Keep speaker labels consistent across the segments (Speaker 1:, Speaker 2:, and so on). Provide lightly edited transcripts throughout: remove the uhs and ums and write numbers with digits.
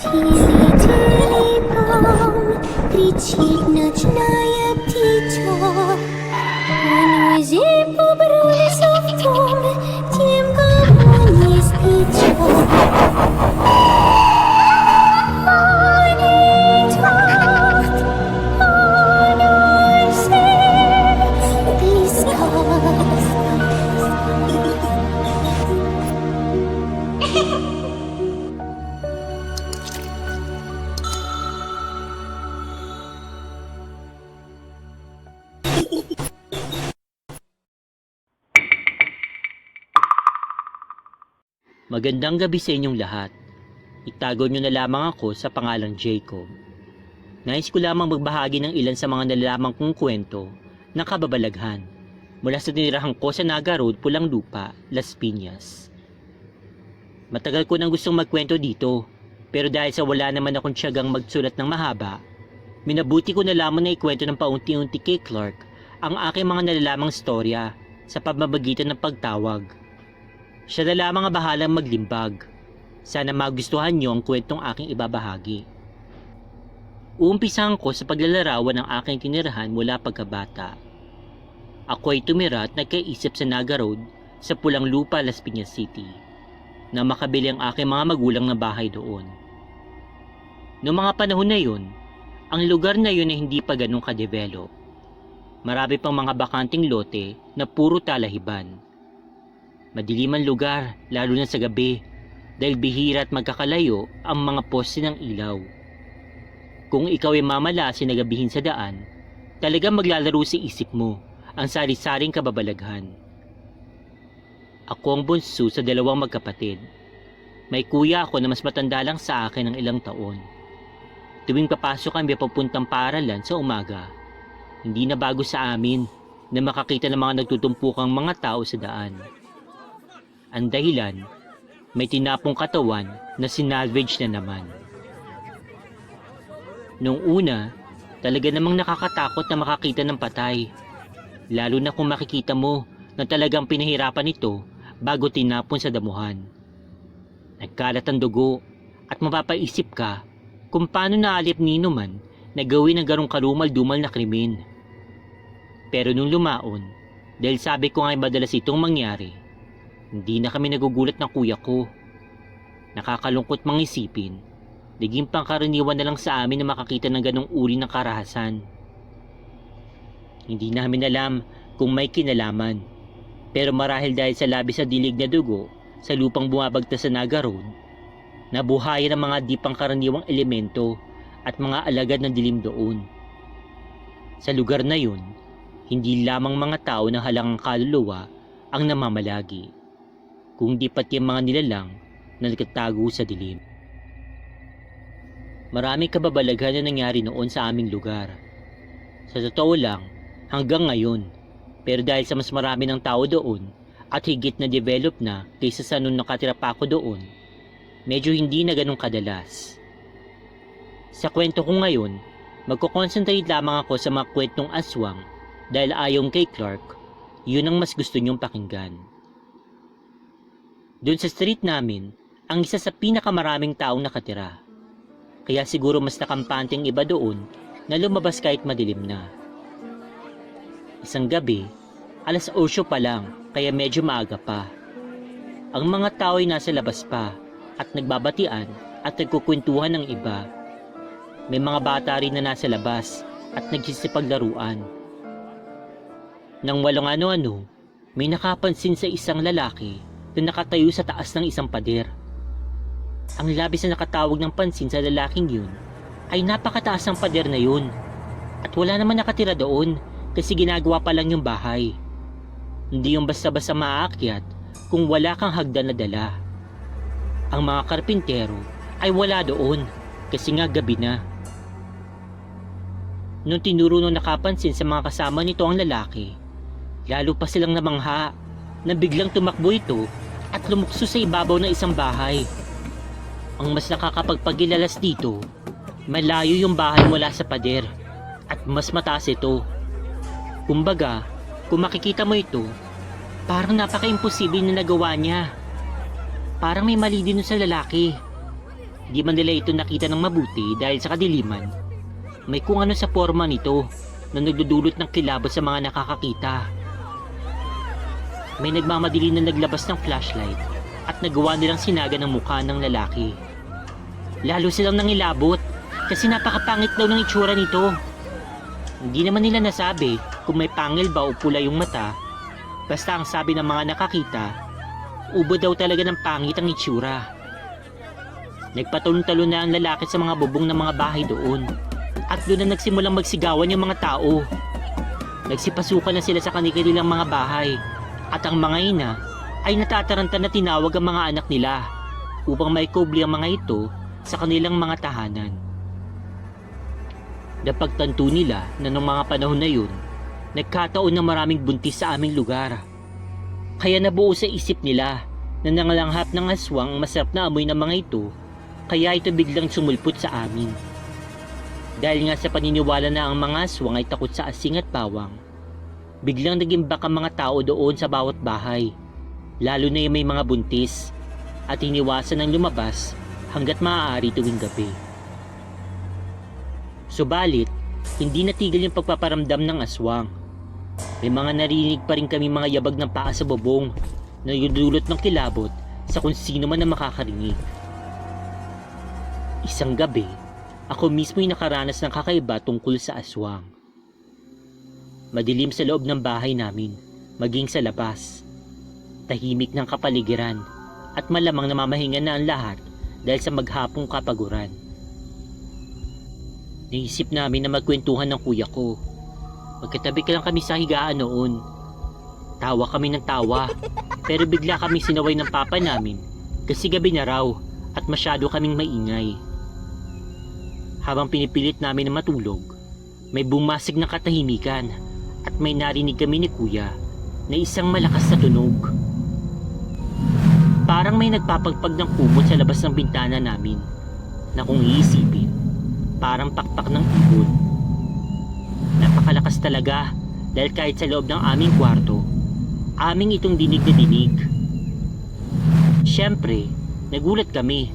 Speaker 1: Тили-тили-пом, кричит ночная птичка. Анузи побрались в том, тем, кому не спичка.
Speaker 2: Magandang gabi sa inyong lahat. Itago nyo na lamang ako sa pangalang Jacob. Nais ko lamang magbahagi ng ilan sa mga nalalaman kong kwento ng kababalaghan mula sa tinirahan ko sa Naga Road, Pulang Lupa, Las Piñas. Matagal ko nang gustong magkwento dito, pero dahil sa wala naman akong tiyagang magsulat ng mahaba, minabuti ko na lamang na ikwento ng paunti-unti kay Clark ang aking mga nalalamang storya sa pamamagitan ng pagtawag. Siya na lamang ang bahalang maglimbag. Sana magustuhan niyo ang kwentong aking ibabahagi. Uumpisahan ko sa paglalarawan ng aking tinirahan mula pagkabata. Ako ay tumira at nagkaisip sa Naga Road sa Pulang Lupa, Las Piñas City, na makabili ang aking mga magulang na bahay doon. Noong mga panahon na yun, ang lugar na yun ay hindi pa ganun ka-develop. Marami pang mga bakanting lote na puro talahiban. Madilim ang lugar, lalo na sa gabi, dahil bihira at magkakalayo ang mga poste ng ilaw. Kung ikaw ay mamalasin na gabihin sa daan, talagang maglalaro sa isip mo ang sari-saring kababalaghan. Ako ang bunso sa dalawang magkapatid. May kuya ako na mas matanda lang sa akin ng ilang taon. Tuwing papasok kami papuntang paaralan sa umaga, hindi na bago sa amin na makakita ng mga nagtutumpukang mga tao sa daan. Ang dahilan, may tinapong katawan na sinalvage na naman. Noong una, talaga namang nakakatakot na makakita ng patay. Lalo na kung makikita mo na talagang pinahirapan ito bago tinapon sa damuhan. Nagkalat ang dugo at mapapaisip ka kung paano naalip nino man na gawin ang garong karumal-dumal na krimen. Pero nung lumaon, dahil sabi ko nga ay madalas itong mangyari, hindi na kami nagugulat ng kuya ko. Nakakalungkot mang isipin, naging pangkaraniwan na lang sa amin na makakita ng ganong uri ng karahasan. Hindi namin alam kung may kinalaman, pero marahil dahil sa labis na dilig na dugo sa lupang bumabagtas sa Naga Road, nabuhayan ang mga di pangkaraniwang elemento at mga alagad ng dilim doon. Sa lugar na yun, hindi lamang mga tao na halangang kaluluwa ang namamalagi, kung di pati ang mga nilalang na nagtatago sa dilim. Maraming kababalaghan na nangyari noon sa aming lugar. Sa totoo lang, hanggang ngayon, pero dahil sa mas marami ng tao doon at higit na develop na kaysa sa nung nakatira pa ako doon, medyo hindi na ganun kadalas. Sa kwento ko ngayon, magko-concentrate lamang ako sa mga kwentong aswang dahil ayon kay Clark, yun ang mas gusto niyong pakinggan. Doon sa street namin, ang isa sa pinakamaraming taong nakatira. Kaya siguro mas nakampanteng iba doon na lumabas kahit madilim na. Isang gabi, 8:00 pa lang kaya medyo maaga pa. Ang mga tao ay nasa labas pa at nagbabatian at nagkukwentuhan ng iba. May mga bata rin na nasa labas at nagsisipaglaruan. Nang walang ano-ano, may nakapansin sa isang lalaki na nakatayo sa taas ng isang pader. Ang labis na nakatawag ng pansin sa lalaking yun ay napakataas ng pader na yun at wala naman nakatira doon kasi ginagawa pa lang yung bahay. Hindi yung basta-basta maaakyat kung wala kang hagdan na dala. Ang mga karpintero ay wala doon kasi nga gabi na. Nung tinuro nung nakapansin sa mga kasama nito ang lalaki, lalo pa silang namangha na biglang tumakbo ito at lumukso sa ibabaw ng isang bahay. Ang mas nakakapagpagilalas dito, malayo yung bahay mula sa pader at mas mataas ito. Kumbaga, kung makikita mo ito, parang napaka-imposible na nagawa niya. Parang may mali din sa lalaki. Di man nila ito nakita ng mabuti dahil sa kadiliman. May kung ano sa forma nito na nagdudulot ng kilabot sa mga nakakakita. May nagmamadili na naglabas ng flashlight at nagawa nilang sinaga ng mukha ng lalaki. Lalo silang nangilabot kasi napakapangit daw ng itsura nito. Hindi naman nila nasabi kung may pangil ba o pula yung mata. Basta ang sabi ng mga nakakita, ubo daw talaga ng pangit ang itsura. Nagpatalon-talon na ang lalaki sa mga bubong ng mga bahay doon. At doon na nagsimulang magsigawan yung mga tao. Nagsipasukan na sila sa kanilang mga bahay. At ang mga ina ay natataranta na tinawag ang mga anak nila upang maikubli ang mga ito sa kanilang mga tahanan. Napagtanto nila na noong mga panahon na yun, nagkataon na maraming buntis sa aming lugar. Kaya nabuo sa isip nila na nangalanghap ng aswang ang masarap na amoy ng mga ito, kaya ito biglang sumulpot sa amin. Dahil nga sa paniniwala na ang mga aswang ay takot sa asing at bawang, biglang nagimbak ang mga tao doon sa bawat bahay, lalo na yung may mga buntis, at iniwasan ng lumabas hanggat maaari tuwing gabi. Subalit, hindi natigil yung pagpaparamdam ng aswang. May mga narinig pa rin kami mga yabag ng paa sa bubong na yudulot ng kilabot sa kung sino man na makakarinig. Isang gabi, ako mismo'y nakaranas ng kakaiba tungkol sa aswang. Madilim sa loob ng bahay namin, maging sa labas. Tahimik ng kapaligiran at malamang namamahinga na ang lahat dahil sa maghapong kapaguran. Naisip namin na magkwentuhan ng kuya ko. Magkatabi lang kami sa higaan noon. Tawa kami ng tawa, pero bigla kami sinaway ng papa namin kasi gabi na raw at masyado kaming maingay. Habang pinipilit namin na matulog, may bumasig na katahimikan at may narinig kami ni kuya na isang malakas na tunog. Parang may nagpapagpag ng kumot sa labas ng bintana namin na kung iisipin, parang pakpak ng ibon. Napakalakas talaga dahil kahit sa loob ng aming kwarto, aming itong dinig na dinig. Siyempre, nagulat kami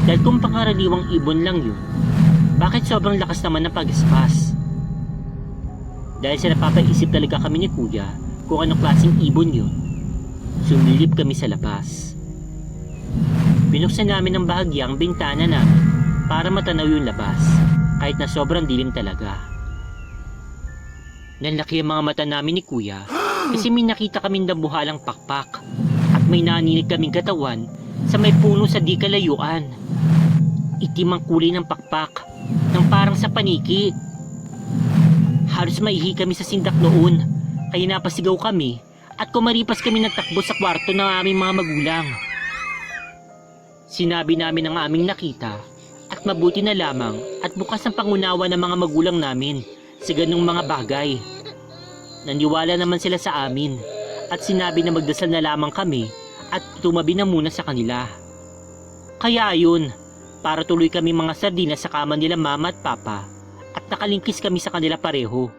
Speaker 2: dahil kung pangkaraniwang ibon lang yun, bakit sobrang lakas naman ng pagispas? Dahil sa napapaisip talaga kami ni kuya kung anong klaseng ibon yun, sumilip kami sa labas. Binuksan namin ng bahagya ang bintana namin para matanaw yung labas kahit na sobrang dilim talaga. Nanlaki ang mga mata namin ni kuya kasi may nakita kaming dambuhalang pakpak at may naninig kaming katawan sa may puno sa di kalayuan. Itim ang kulay ng pakpak nang parang sa paniki. Halos maihi kami sa sindak noon kaya napasigaw kami at kumaripas kami ng takbo sa kwarto ng aming mga magulang. Sinabi namin ang aming nakita at mabuti na lamang at bukas ang pangunawa ng mga magulang namin sa ganung mga bagay. Naniwala naman sila sa amin at sinabi na magdasal na lamang kami at tumabi na muna sa kanila. Kaya ayun, para tuloy kami mga sardinas sa kama nila mama at papa at nakalingkis kami sa kanila pareho.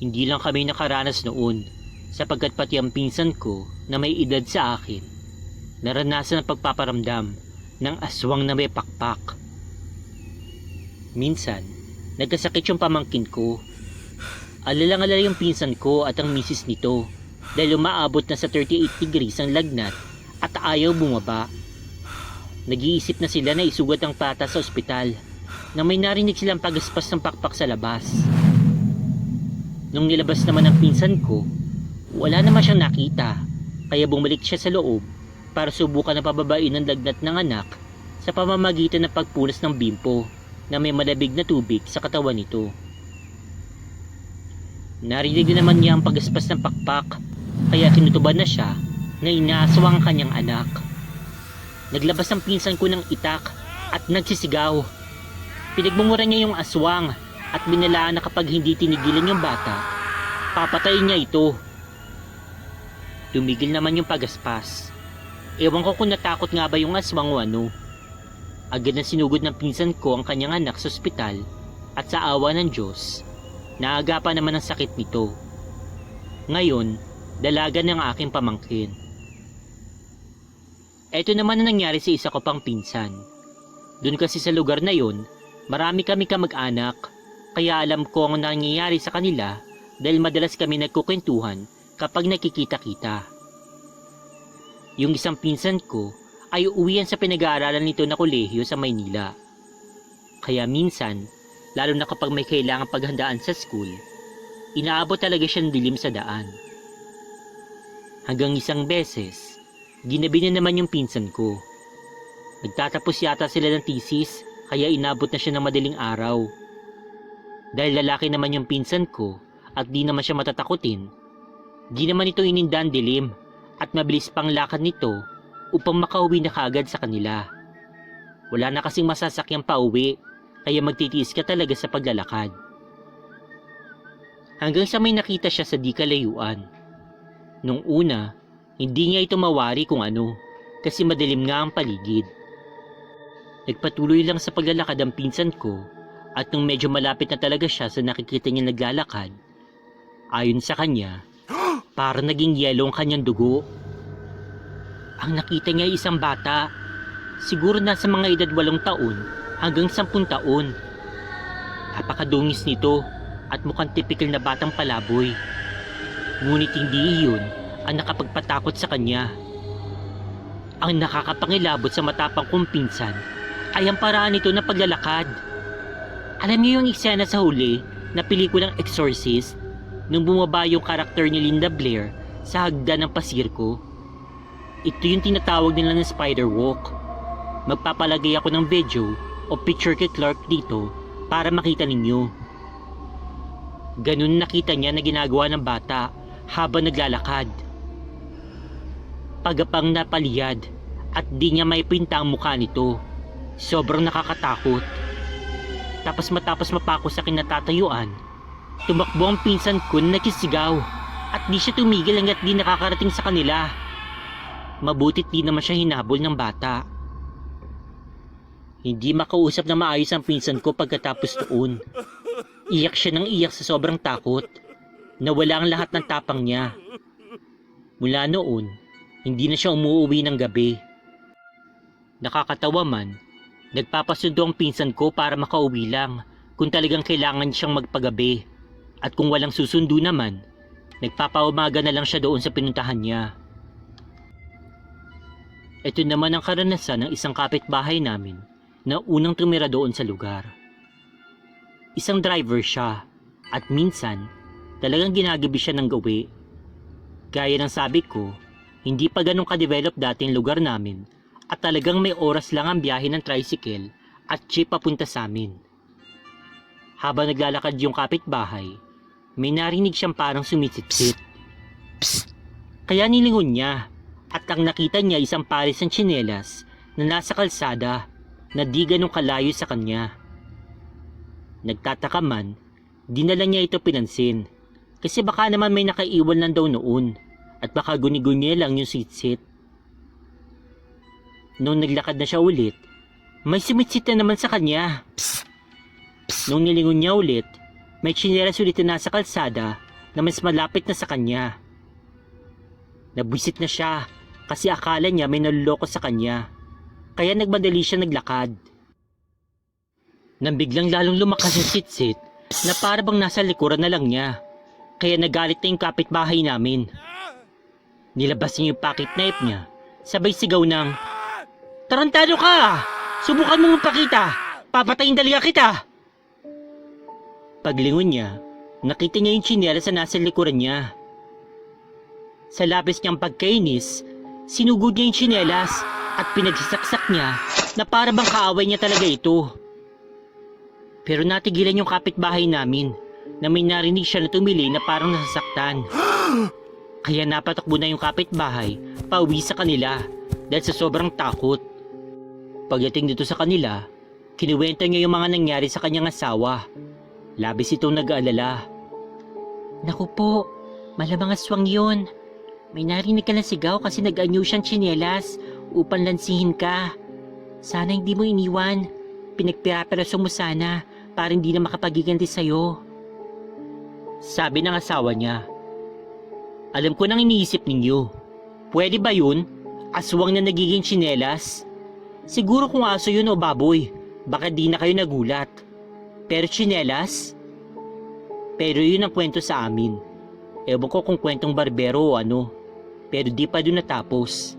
Speaker 2: Hindi lang kami nakaranas noon sapagkat pati ang pinsan ko na may edad sa akin naranasan ang pagpaparamdam ng aswang na may pakpak. Minsan, nagkasakit yung pamangkin ko. Alalang-alala yung pinsan ko at ang misis nito dahil umaabot na sa 38 degrees ang lagnat at ayaw bumaba. Nag-iisip na sila na isugat ang pata sa ospital nang may narinig silang pagaspas ng pakpak sa labas. Nung nilabas naman ang pinsan ko, wala naman siyang nakita kaya bumalik siya sa loob para subukan na pababain ng lagnat ng anak sa pamamagitan ng pagpunas ng bimpo na may malabig na tubig sa katawan nito. Narinig na naman niya ang pagaspas ng pakpak kaya kinutuban na siya na inaaswang ang kanyang anak. Naglabas ang pinsan ko ng itak at nagsisigaw. Pinagmumura niya yung aswang at binalaan na kapag hindi tinigilan yung bata, papatayin niya ito. Tumigil naman yung pagaspas. Ewan ko kung natakot nga ba yung aswang o ano. Agad na sinugod ng pinsan ko ang kanyang anak sa ospital at sa awa ng Diyos, naagapan naman ang sakit nito. Ngayon, dalaga ng aking pamangkin. Ito naman ang nangyari sa isa ko pang pinsan. Doon kasi sa lugar na yon, marami kami kamag-anak, kaya alam ko ang nangyayari sa kanila dahil madalas kami nagkukwentuhan kapag nakikita-kita. Yung isang pinsan ko ay uuwian sa pinag-aaralan nito na kolehiyo sa Maynila. Kaya minsan, lalo na kapag may kailangang paghandaan sa school, inaabot talaga siya ng dilim sa daan. Hanggang isang beses, ginabi na naman yung pinsan ko. Nagtatapos yata sila ng thesis, kaya inabot na siya ng madaling araw. Dahil lalaki naman yung pinsan ko at di naman siya matatakutin, di naman ito ininda ang dilim at mabilis pang lakad nito upang makauwi na kaagad sa kanila. Wala na kasing masasakyang pauwi, kaya magtitiis ka talaga sa paglalakad. Hanggang sa may nakita siya sa di kalayuan. Nung una, hindi niya ito mawari kung ano, kasi madilim nga ang paligid. Nagpatuloy lang sa paglalakad ang pinsan ko, at nung medyo malapit na talaga siya sa nakikita niya naglalakad, ayon sa kanya, parang naging yelo ang kanyang dugo. Ang nakita niya ay isang bata, siguro nasa mga edad 8 taon hanggang 10 taon. Napakadungis nito at mukhang tipikal na batang palaboy. Ngunit hindi iyon ang nakapagpatakot sa kanya. Ang nakakapangilabot sa matapang kong pinsan ay ang paraan nito na paglalakad. Alam niyo yung eksena sa huli na pelikulang Exorcist nung bumaba yung karakter ni Linda Blair sa hagdan ng pasirko? Ito yung tinatawag nila ng spider walk. Magpapalagay ako ng video o picture kay Clark dito para makita ninyo. Ganun nakita niya na ginagawa ng bata habang naglalakad. Pagapang napaliyad at di niya may pinta ang mukha nito. Sobrang nakakatakot. Tapos matapos mapako sa kinatatayuan, tumakbo ang pinsan ko na nagsisigaw at di siya tumigil hanggat di nakakarating sa kanila. Mabutit di naman siya hinabol ng bata. Hindi makausap na maayos ang pinsan ko pagkatapos noon. Iyak siya ng iyak sa sobrang takot. Nawala ang lahat ng tapang niya. Mula noon, hindi na siya umuwi ng gabi. Nakakatawa man, nagpapasundo ang pinsan ko para makauwi lang kung talagang kailangan siyang magpagabi. At kung walang susundo naman, nagpapaumaga na lang siya doon sa pinuntahan niya. Ito naman ang karanasan ng isang kapitbahay namin na unang tumira doon sa lugar. Isang driver siya at minsan talagang ginagabi siya ng gawi. Gaya ng sabi ko, hindi pa ganun ka-develop dati ang lugar namin at talagang may oras lang ang biyahe ng tricycle at jeep papunta sa amin. Habang naglalakad yung kapitbahay, may narinig siyang parang sumisipsip. Psst! Kaya nilingon niya at ang nakita niya isang pares ng tsinelas na nasa kalsada na di ganun kalayo sa kanya. Nagtataka man, di na lang niya ito pinansin kasi baka naman may nakaiwan lang daw noon at baka guni-gunya lang yung sitsit. Nung naglakad na siya ulit, may sumitsit na naman sa kanya. Psst! Psst! Nung nilingon niya ulit, may tsinelas ulit na nasa kalsada na mas malapit na sa kanya. Nabwisit na siya kasi akala niya may naluloko sa kanya. Kaya nagmadali siya naglakad. Nang biglang lalong lumakas yung sitsit na para bang nasa likuran na lang niya. Kaya nagalit na yung kapitbahay namin. Nilabas niya yung pocket knife niya. Sabay sigaw ng, "Tarantado ka! Subukan mo magpakita! Papatayin talaga kita!" Paglingon niya, nakita niya yung tsinelas na nasa likuran niya. Sa labis niyang pagkainis, sinugod niya yung tsinelas at pinagsasaksak niya na para bang kaaway niya talaga ito. Pero natigilan yung kapitbahay namin na may narinig siya na tumili na parang nasasaktan. Kaya napatakbo na yung kapitbahay pauwi sa kanila dahil sa sobrang takot. Pagdating dito sa kanila, kinuwento niya yung mga nangyari sa kanyang asawa. Labis itong nag-aalala. "Naku po, malamang aswang yun. May narinig ka ng sigaw kasi nag-anyo siyang tsinelas upang lansihin ka. Sana hindi mo iniwan. Pinagpirapiraso mo sana para hindi na makapagiganti sa'yo." Sabi ng asawa niya, "Alam ko nang iniisip ninyo. Pwede ba yun? Aswang na nagiging tsinelas? Siguro kung aso yun o baboy, baka di na kayo nagulat. Pero tsinelas? Pero yun ang kwento sa amin. Ewan ko kung kwentong barbero o ano, pero di pa doon natapos.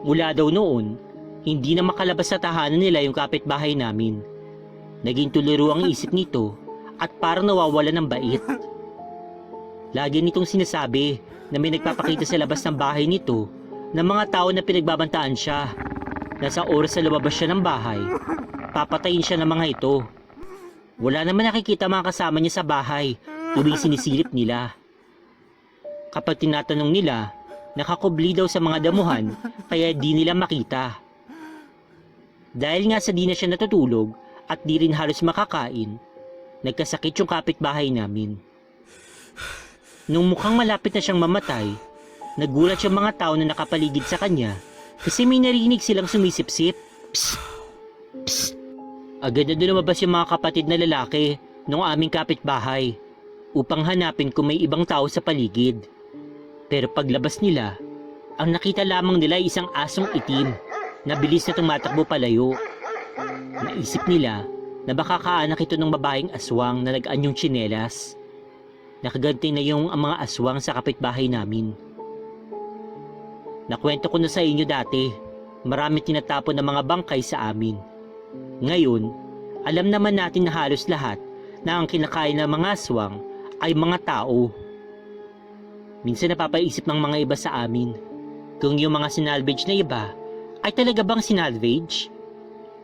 Speaker 2: Mula daw noon, hindi na makalabas sa tahanan nila yung kapitbahay namin. Naging tuliro ang isip nito at parang nawawala ng bait. Lagi nitong sinasabi na may nagpapakita sa labas ng bahay nito ng mga tao na pinagbabantaan siya. Nasa oras sa lumabas siya ng bahay, papatayin siya ng mga ito. Wala naman nakikita mga kasama niya sa bahay tuwing sinisilip nila. Kapag tinatanong nila, nakakubli daw sa mga damuhan kaya di nila makita. Dahil nga sa di na siya natutulog at di rin halos makakain, nagkasakit yung kapitbahay namin. Nung mukhang malapit na siyang mamatay, nagulat yung mga tao na nakapaligid sa kanya kasi may narinig silang sumisipsip. Psst! Psst! Agad na doon lumabas yung mga kapatid na lalaki ng aming kapitbahay upang hanapin kung may ibang tao sa paligid. Pero paglabas nila, ang nakita lamang nila ay isang asong itim na bilis na tumatakbo palayo. Naisip nila na baka kaanak ito ng babaeng aswang na nag-anyong tsinelas. Nakaganti na yung ang mga aswang sa kapitbahay namin. Nakwento ko na sa inyo dati, marami tinatapon ng mga bangkay sa amin. Ngayon, alam naman natin na halos lahat na ang kinakain ng mga aswang ay mga tao. Minsan napapaisip ng mga iba sa amin kung yung mga sinalvage na iba ay talaga bang sinalvage?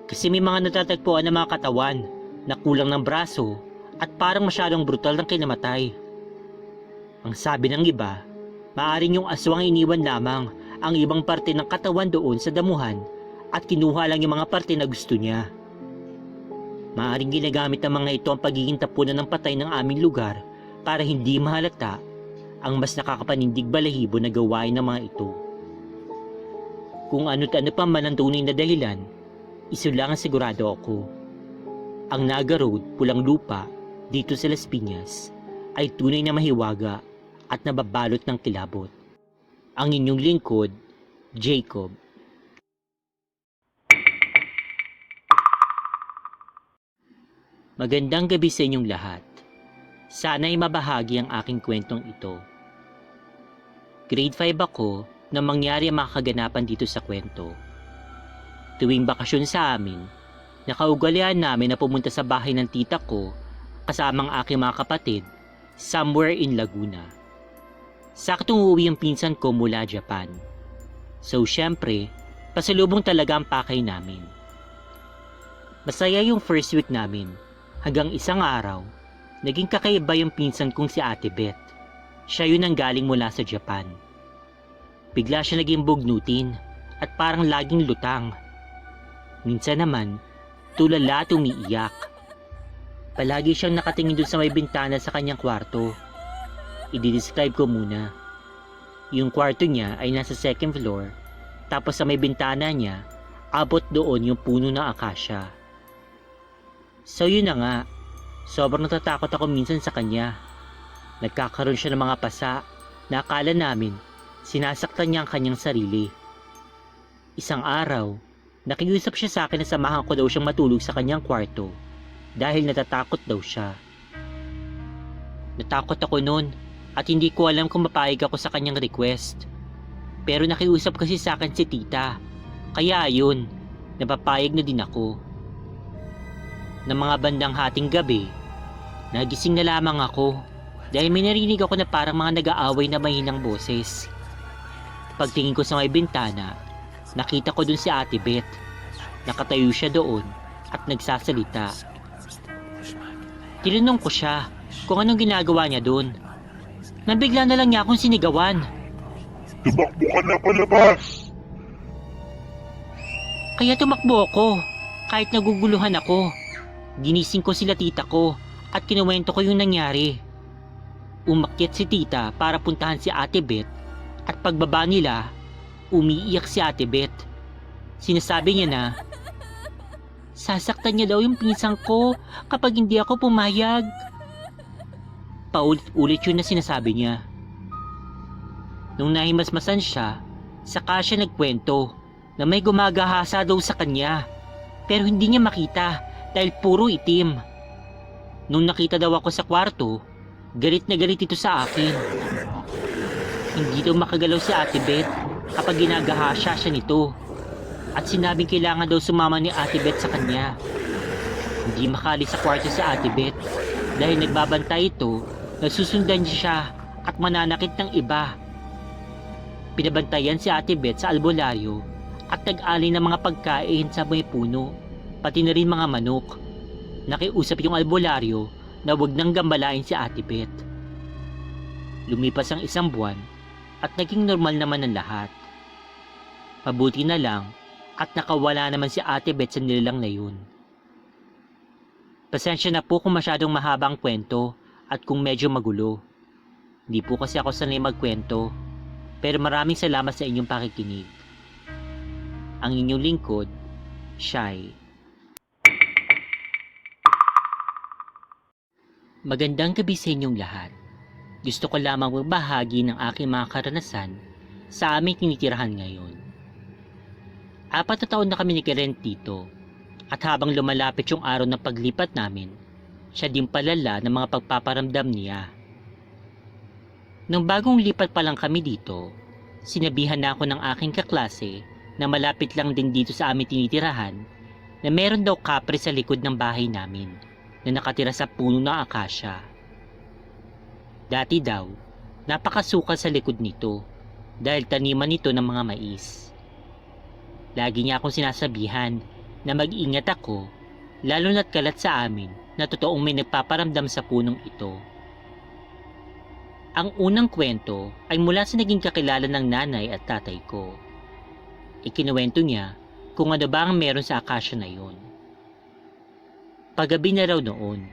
Speaker 2: Kasi may mga natatagpuan ng mga katawan na kulang ng braso at parang masyadong brutal ng kinamatay. Ang sabi ng iba, maaaring yung aswang iniwan lamang ang ibang parte ng katawan doon sa damuhan at kinuha lang yung mga parte na gusto niya. Maaaring ginagamit ng mga ito ang pagiging tapunan ng patay ng aming lugar para hindi mahalata ang mas nakakapanindig balahibo na gawain ng mga ito. Kung ano't ano pa man ang tunay na dahilan, iso lang ang sigurado ako. Ang Naga Road, Pulang Lupa, dito sa Las Piñas, ay tunay na mahiwaga at nababalot ng kilabot. Ang inyong lingkod, Jacob. Magandang gabi sa inyong lahat. Sana'y mabahagi ang aking kwentong ito. Grade 5 ako nang mangyari ang mga kaganapan dito sa kwento. Tuwing bakasyon sa amin, nakaugalian namin na pumunta sa bahay ng tita ko kasama ang aking mga kapatid somewhere in Laguna. Saktong uuwi ang pinsan ko mula Japan. So syempre, pasalubong talaga ang pakay namin. Masaya yung first week namin hanggang isang araw, naging kakaiba yung pinsan kong si Ate Beth. Siya yun ang galing mula sa Japan. Bigla siya naging bugnutin at parang laging lutang. Minsan naman, tulala at umiiyak. Palagi siyang nakatingin doon sa may bintana sa kanyang kwarto. I-describe ko muna. Yung kwarto niya ay nasa second floor, tapos sa may bintana niya, abot doon yung puno ng akasya. So yun na nga, sobrang natatakot ako minsan sa kanya. Nagkakaroon siya ng mga pasa na akala namin sinasaktan niya ang kanyang sarili. Isang araw, nakiusap siya sa akin na samahan ko daw siyang matulog sa kanyang kwarto dahil natatakot daw siya. Natakot ako noon at hindi ko alam kung mapayag ako sa kanyang request. Pero nakiusap kasi sa akin si tita, kaya ayun, napapayag na din ako. Ng mga bandang hating gabi, nagising na lamang ako dahil may narinig ako na parang mga nag-aaway na mahinang boses. Pagtingin ko sa may bintana, nakita ko dun si Ate Beth. Nakatayo siya doon at nagsasalita. Tinanong ko siya kung anong ginagawa niya doon. Nabigla na lang niya akong sinigawan.
Speaker 3: Tumakbo ka na palabas!
Speaker 2: Kaya tumakbo ako kahit naguguluhan ako. Ginising ko sila tita ko at kinuwento ko yung nangyari. Umakyat si tita para puntahan si Ate Beth at pagbaba nila, umiiyak si Ate Beth. Sinasabi niya na, sasaktan niya daw yung pinsang ko kapag hindi ako pumayag. Paulit-ulit yun na sinasabi niya. Nung nahimasmasan siya, Saka siya nagkwento na may gumagahasa daw sa kanya pero hindi niya makita dahil puro itim. Nung nakita daw ako sa kwarto, galit na galit ito sa akin. Hindi daw makagalaw si Ate Beth kapag ginagahasya siya nito at sinabing kailangan daw sumama ni Ate Beth sa kanya. Hindi makalis sa kwarto si Ate Beth dahil nagbabantay ito na susundan siya at mananakit ng iba. Pinabantayan si Ate Beth sa albularyo at nag-alay ng mga pagkain sa may puno, pati na rin mga manok. Nakiusap yung albularyo na wag nang gambalain si Ate Beth. Lumipas ang 1 buwan at naging normal naman ang lahat. Mabuti na lang at nakawala naman si Ate Beth sa nilalang na yun. Pasensya na po kung masyadong mahabang kwento at kung medyo magulo. Hindi po kasi ako sanay magkwento, pero maraming salamat sa inyong pakikinig. Ang inyong lingkod, Shy. Magandang gabi sa inyong lahat. Gusto ko lamang magbahagi ng aking mga karanasan sa aming tinitirahan ngayon. 4 na taon na kami ni Karen dito at habang lumalapit yung araw ng paglipat namin, siya din palala ng mga pagpaparamdam niya. Nung bagong lipat pa lang kami dito, sinabihan na ako ng aking kaklase na malapit lang din dito sa aming tinitirahan na meron daw kapre sa likod ng bahay namin na nakatira sa puno ng akasya. Dati daw, napakasukal sa likod nito dahil taniman nito ng mga mais. Lagi niya akong sinasabihan na mag-ingat ako lalo na't kalat sa amin na totoong may nagpaparamdam sa punong ito. Ang unang kwento ay mula sa naging kakilala ng nanay at tatay ko. Ikinuwento niya kung ano ba ang meron sa akasya na yun. Paggabi na raw noon,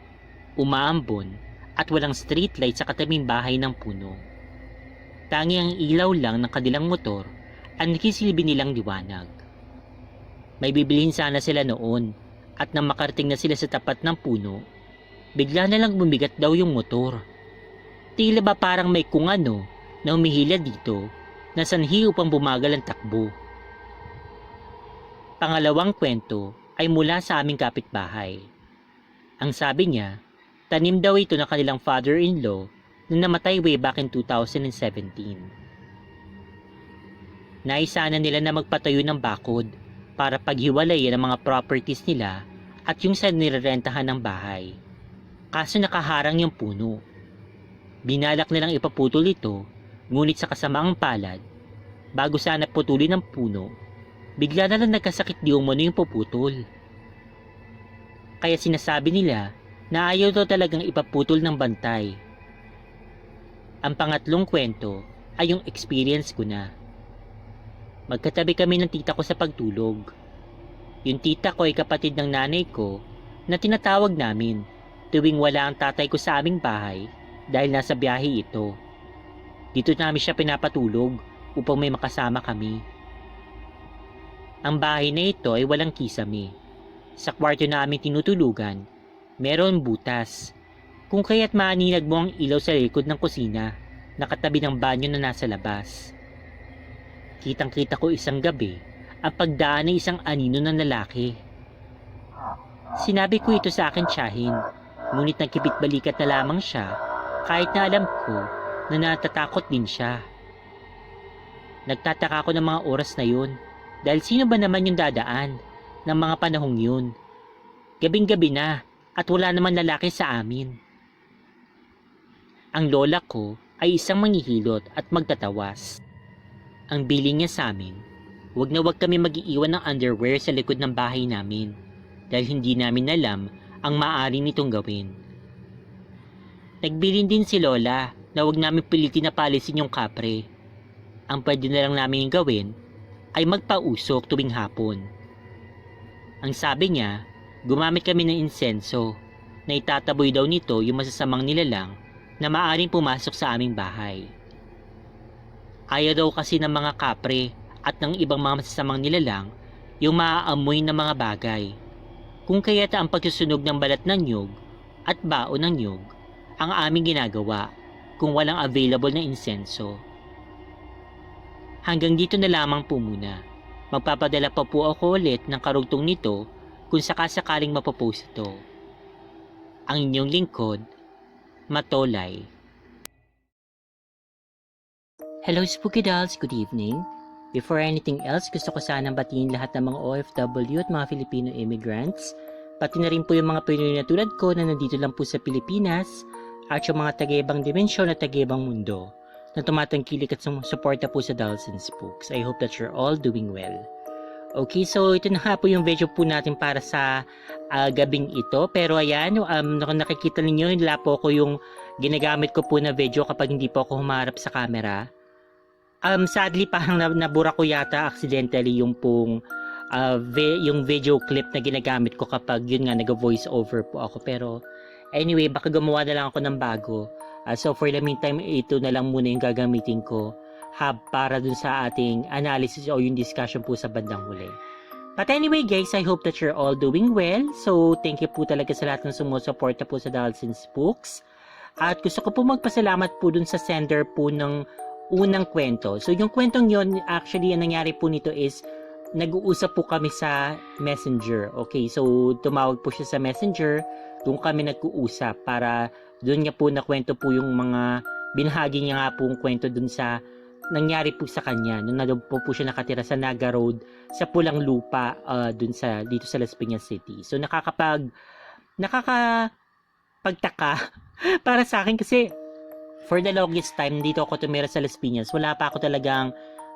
Speaker 2: umaambon at walang street light sa katabing bahay ng puno. Tangi ang ilaw lang ng kanilang motor ang nakisilbi nilang liwanag. May bibilhin sana sila noon at nang makarating na sila sa tapat ng puno, bigla na lang bumigat daw yung motor. Tila ba parang may kung ano na humihila dito na sanhi upang bumagal ang takbo. Pangalawang kwento ay mula sa aming kapitbahay. Ang sabi niya, tanim daw ito ng kanilang father-in-law na namatay way back in 2017. Naisana nila na magpatayo ng bakod para paghiwalayin ang mga properties nila at yung sa nirerentahan ng bahay. Kaso nakaharang yung puno. Binalak nilang ipaputol ito, ngunit sa kasamaang palad, bago sana putulin ng puno, bigla na lang nagkasakit di umano yung puputol. Kaya sinasabi nila na ayaw daw talagang ipaputol ng bantay. Ang pangatlong kwento ay yung experience ko na. Magkatabi kami ng tita ko sa pagtulog. Yung tita ko ay kapatid ng nanay ko na tinatawag namin tuwing wala ang tatay ko sa aming bahay dahil nasa biyahe ito. Dito namin siya pinapatulog upang may makasama kami. Ang bahay na ito ay walang kisame. Sa kwarto na aming tinutulugan, meron butas. Kung kaya't maaninag mo ang ilaw sa likod ng kusina, nakatabi ng banyo na nasa labas. Kitang-kita ko isang gabi ang pagdaan ng isang anino ng lalaki. Sinabi ko ito sa akin tiyahin, ngunit nagkipit-balikat na lamang siya kahit na alam ko na natatakot din siya. Nagtataka ako ng mga oras na yun dahil sino ba naman yung dadaan ng mga panahong yun? Gabing-gabi na at wala naman lalaki sa amin. Ang lola ko ay isang manghihilot at magtatawas. Ang biling niya sa amin, wag na wag kami mag-iiwan ng underwear sa likod ng bahay namin dahil hindi namin alam ang maaari nitong gawin. Nagbilin din si lola na wag namin pilitin na palisin yung kapre. Ang pwede na lang namin gawin ay magpausok tuwing hapon. Ang sabi niya, gumamit kami ng insenso na itataboy daw nito yung masasamang nilalang na maaaring pumasok sa aming bahay. Ayaw daw kasi ng mga kapre at ng ibang mga masasamang nilalang yung maaamoy na mga bagay. Kung kaya't ang pagsusunog ng balat ng nyug at baon ng nyug ang aming ginagawa kung walang available na insenso. Hanggang dito na lamang po muna. Magpapadala pa po ako ulit ng karugtong nito kung sakasakaling mapopost ito. Ang inyong lingkod, Matolay. Hello Spooky Dolls, good evening. Before anything else, gusto ko sanang batiin lahat ng mga OFW at mga Filipino immigrants, pati na rin po yung mga Pinoy na tulad ko na nandito lang po sa Pilipinas, at yung mga taga-ibang dimensyon at taga-ibang mundo na tumatangkilik at sumusuporta po sa Dolls and Spooks. I hope that you're all doing well. Okay, so ito na nga po yung video po natin para sa gabing ito. Pero ayan, kung nakikita ninyo, nila po ko yung ginagamit ko po na video kapag hindi po ako humarap sa camera. Sadly, parang nabura ko yata accidentally yung pong yung video clip na ginagamit ko kapag yun nga nag-voice over po ako. Pero anyway, baka gumawa na lang ako ng bago. So for the meantime, ito na lang muna yung gagamitin ko para dun sa ating analysis o yung discussion po sa bandang huli. But anyway guys, I hope that you're all doing well. So thank you po talaga sa lahat ng sumusuporta po sa Dolls and Spooks. At gusto ko po magpasalamat po dun sa sender po ng unang kwento. So yung kwentong yon, actually ang nangyari po nito is nag-uusap po kami sa Messenger. Okay, so tumawag po siya sa Messenger, doon kami nag-uusap para doon niya po nakwento po yung mga binahagi niya nga po yung kwento doon sa nangyari po sa kanya nung nandun po siya nakatira sa Naga Road sa Pulang Lupa dito sa Las Piñas City. So nakakapagtaka para sa akin kasi for the longest time dito ako tumira sa Las Piñas, wala pa ako talagang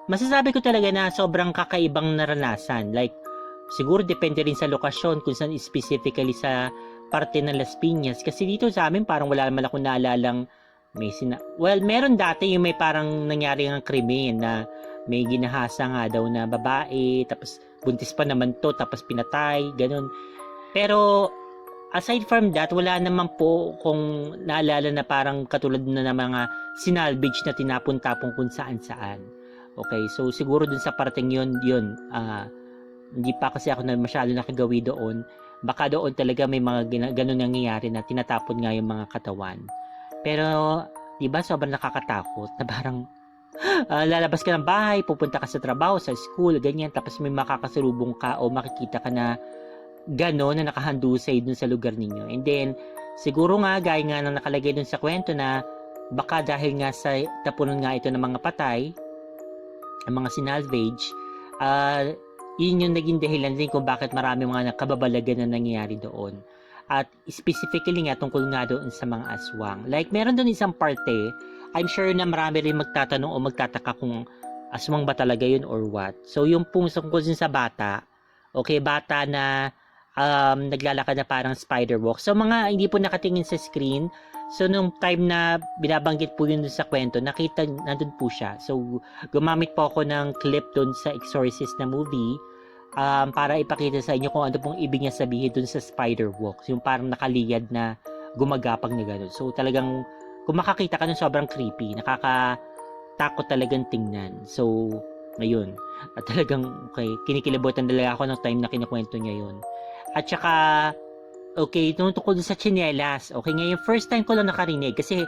Speaker 2: masasabi ko talaga na sobrang kakaibang naranasan. Like siguro depende rin sa lokasyon kung saan specifically sa parte ng Las Piñas, kasi dito sa amin parang wala naman ako naalalang meron dati yung may parang nangyari ng krimen na may ginahasa nga daw na babae, tapos buntis pa naman to, tapos pinatay, ganun. Pero aside from that, wala naman po kung naalala na parang katulad na ng mga sinalvage na tinapon-tapon kung saan-saan. Okay, so siguro dun sa parteng yun, hindi pa kasi ako na masyado nakagawi doon. Baka doon talaga may mga ganun nangyayari na tinatapon nga yung mga katawan. Pero, di ba sobrang nakakatakot na parang lalabas ka ng bahay, pupunta ka sa trabaho, sa school, ganyan, tapos may makakasalubong ka o makikita ka na gano'n na nakahandusay dun sa lugar ninyo. And then, siguro nga, gaya nga na nakalagay dun sa kwento na baka dahil nga sa tapunan nga ito ng mga patay, ang mga sinalvage, yun yung naging dahilan din kung bakit marami mga kababalagan na nangyayari doon. At specifically nga tungkol nga doon sa mga aswang. Like meron doon isang parte, I'm sure na marami rin magtatanong o magtataka kung aswang ba talaga yun or what. So yung pong tungkol sa bata, okay, bata na naglalakad na parang spider walk. So mga hindi po nakatingin sa screen, so nung time na binabanggit po yun dun sa kwento, nakita nandun po siya. So gumamit po ako ng clip dun sa Exorcist na movie, para ipakita sa inyo kung ano pong ibig niya sabihin dun sa spider walk, yung parang nakaliyad na gumagapang na gano'n. So talagang kung makakita ka nun, sobrang creepy, nakakatakot talagang tingnan. So ngayon, at talagang okay, kinikilabutan talaga ako ng time na kinukwento niya yun. At saka okay, tungkol sa tsinelas, okay, ngayon first time ko lang nakarinig kasi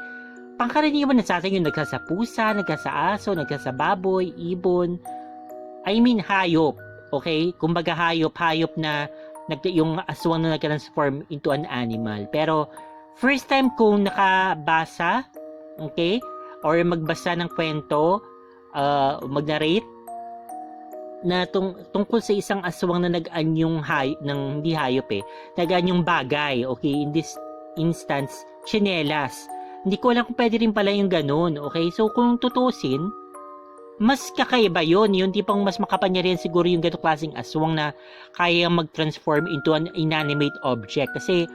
Speaker 2: pangkaraniwan na sa atin yung nagkasa pusa, nagkasa aso, nagkasa baboy, ibon, I mean hayop. Okay, kumbaga hayop na yung aswang na nag-transform into an animal. Pero first time kong nakabasa, okay, or magbasa ng kwento, mag-narrate na tungkol sa isang aswang na nag-anyong hindi hayop nag-anyong bagay, okay, in this instance, tsinelas. Hindi ko alam kung pwede rin pala yung ganun, okay? So kung tutusin, mas kakaiba yung tipong mas makapangyarihan siguro yung ganitong klaseng aswang na kaya mag-transform into an inanimate object. Kasi,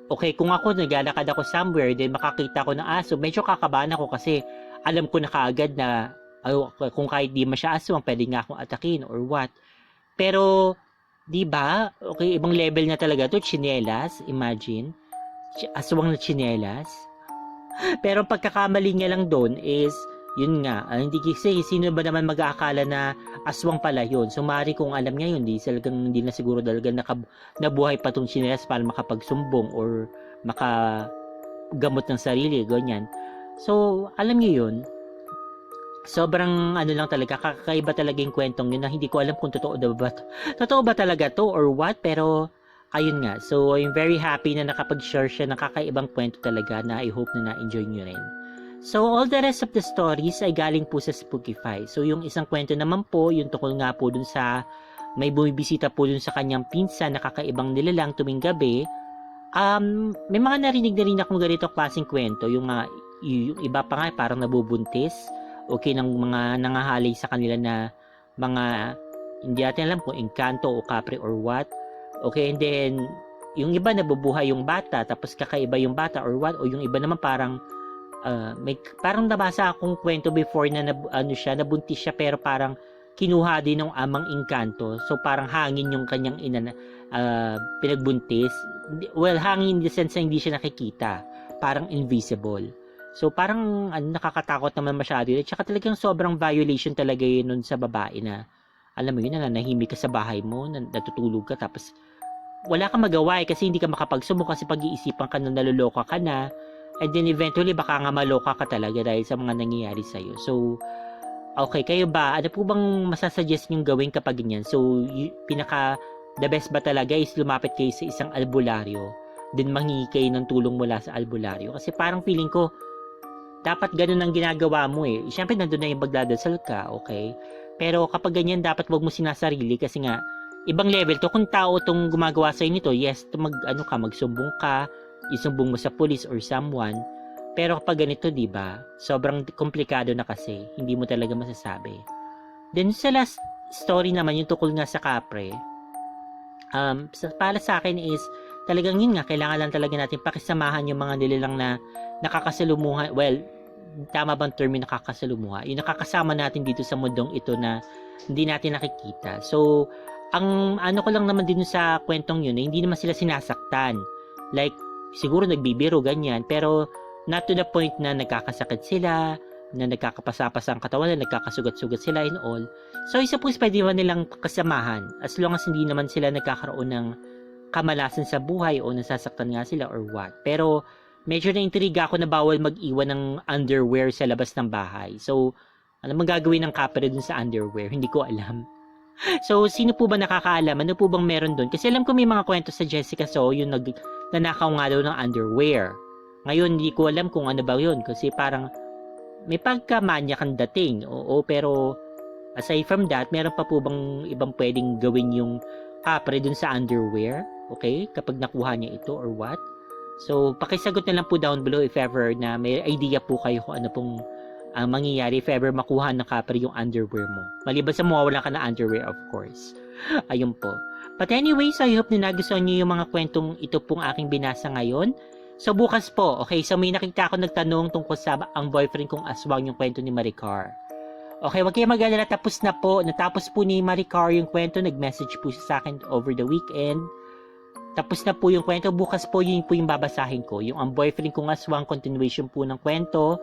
Speaker 2: okay, kung ako naglalakad ako somewhere, then makakita ko ng aso, medyo kakabahan ako kasi alam ko na kaagad na kung kahit di masya aswang, pwede nga akong atakin or what. Pero, di ba, okay, ibang level na talaga to, tsinelas, imagine, aswang na tsinelas. Pero pagkakamali niya lang doon is, yun nga, hindi kasi sino ba naman mag-aakala na aswang pala yun. So mari kung alam niya yun, hindi na siguro talaga nabuhay pa tong tsinelas para makapagsumbong or makagamot ng sarili, ganyan. So alam niyo yun. sobrang ano lang talaga, kakaiba talaga yung kwentong yun na hindi ko alam kung totoo ba talaga to or what, pero ayun nga. So, I'm very happy na nakapag-share siya ng kakaibang kwento talaga na I hope na na-enjoy nyo rin. So, all the rest of the stories ay galing po sa Spookify. So, yung isang kwento naman po, yung tungkol nga po dun sa may bumibisita po dun sa kanyang pinsan na kakaibang nilalang tuwing gabi. May mga narinig na rin akong ganito klaseng kwento. Yung iba pa nga parang nabubuntis. Okay, ng mga nangahalay sa kanila na mga hindi natin alam kung engkanto o kapre or what. Okay, and then yung iba nabubuhay yung bata tapos kakaiba yung bata or what, o yung iba naman parang may parang nabasa akong kwento before na nabuntis siya pero parang kinuha din ng amang engkanto. So parang hangin yung kanyang ina na pinagbuntis. Well, hangin in the sense na hindi siya nakikita. Parang invisible. So parang nakakatakot naman masyado. At saka talagang sobrang violation talaga yun nun sa babae na alam mo yun, nanahimik ka sa bahay mo, natutulog ka tapos wala kang magawa kasi hindi ka makapagsumbong kasi pag-iisipan ka na naluloka ka na, and then eventually baka nga maloka ka talaga dahil sa mga nangyayari sa'yo. So okay, kayo ba? Ano po bang masasuggest niyong gawin kapag ganyan? So the best ba talaga is lumapit kayo sa isang albularyo, then manghingi kayo ng tulong mula sa albularyo? Kasi parang feeling ko dapat ganun ang ginagawa mo eh. Siyempre, nandun na yung magdadasal ka, okay? Pero kapag ganyan, dapat wag mo sinasarili kasi nga, ibang level to. Kung tao tong gumagawa sa'yo nito, yes, magsumbong ka, isumbong mo sa police or someone. Pero kapag ganito, di ba? Sobrang komplikado na kasi. Hindi mo talaga masasabi. Then, sa last story naman, yung tukol nga sa kapre, para sa akin is, talagang yun nga, kailangan lang talaga natin pakisamahan yung mga nilalang na nakakasalumuhan. Well, tama bang term yung nakakasalumuha? Yung nakakasama natin dito sa mundong ito na hindi natin nakikita. So, ang ano ko lang naman din sa kwentong yun, hindi naman sila sinasaktan. Like, siguro nagbibiro, ganyan. Pero, not to the point na nagkakasakit sila, na nagkakapasa-pasa ang katawan, na nagkakasugat-sugat sila and all. So, isa po pwede naman nilang kasamahan. As long as hindi naman sila nagkakaroon ng kamalasan sa buhay o nasasaktan nga sila or what. Pero, medyo na-intriga ako na bawal mag-iwan ng underwear sa labas ng bahay. So, ano magagawin ng kapre dun sa underwear? Hindi ko alam. So, sino po ba nakakaalam? Ano po bang meron dun? Kasi alam ko may mga kwento sa Jessica So, yung nanakaw nga daw ng underwear. Ngayon, hindi ko alam kung ano ba yun. Kasi parang may pagkamanya kang dating. Oo, pero aside from that, meron pa po bang ibang pwedeng gawin yung kapre dun sa underwear? Okay? Kapag nakuha niya ito or what? So, pakisagot na lang po down below if ever na may idea po kayo kung ano pong mangyayari if ever makuha ng kapre yung underwear mo. Maliban sa mawawala ka na underwear, of course. Ayun po. But anyways, I hope na nagustuhan niyo yung mga kwentong ito pong aking binasa ngayon. So, bukas po, okay, so may nakita ako nagtanong tungkol sa ang boyfriend kong aswang yung kwento ni Maricar. Okay, wag kayo mag-alala, tapos na po. Natapos po ni Maricar yung kwento, nag-message po siya sa akin over the weekend. Tapos na po yung kwento. Bukas po yun po yung babasahin ko. Yung ang boyfriend kong aswang, continuation po ng kwento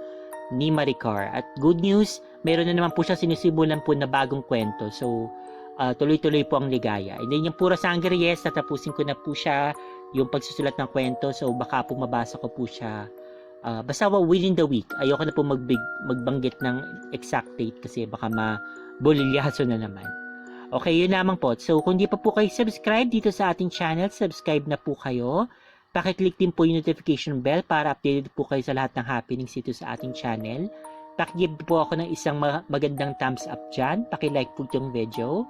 Speaker 2: ni Maricar. At good news, meron na naman po siya sinisimulan po na bagong kwento. So, tuloy-tuloy po ang ligaya. And then yung Pura Sangre, yes, tatapusin ko na po siya yung pagsusulat ng kwento. So, baka po mabasa ko po siya. Basta within the week. Ayoko na po magbanggit ng exact date kasi baka mabulilyaso na naman. Okay, yun lamang po. So, kung di pa po kayo subscribe dito sa ating channel, subscribe na po kayo. Pakiclick din po yung notification bell para updated po kayo sa lahat ng happenings dito sa ating channel. Pakigive po ako ng isang magandang thumbs up dyan. Pakilike po itong video.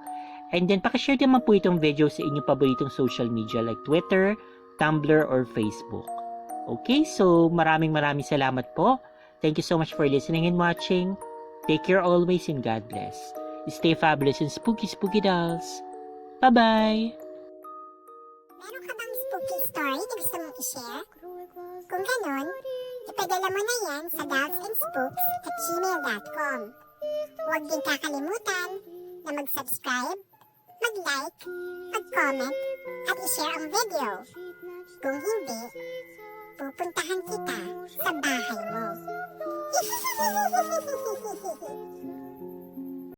Speaker 2: And then, pakishare naman po itong video sa inyong paboritong social media like Twitter, Tumblr, or Facebook. Okay, so maraming salamat po. Thank you so much for listening and watching. Take care always and God bless. Stay fabulous and spooky dolls. Bye-bye!
Speaker 4: Meron ka bang spooky story na gusto mong i-share? Kung ganon, ipadala mo na yan sa dolls@gmail.com. Huwag din kakalimutan na mag-subscribe, mag-like, mag-comment, at i-share ang video. Kung hindi, pupuntahan kita sa bahay mo.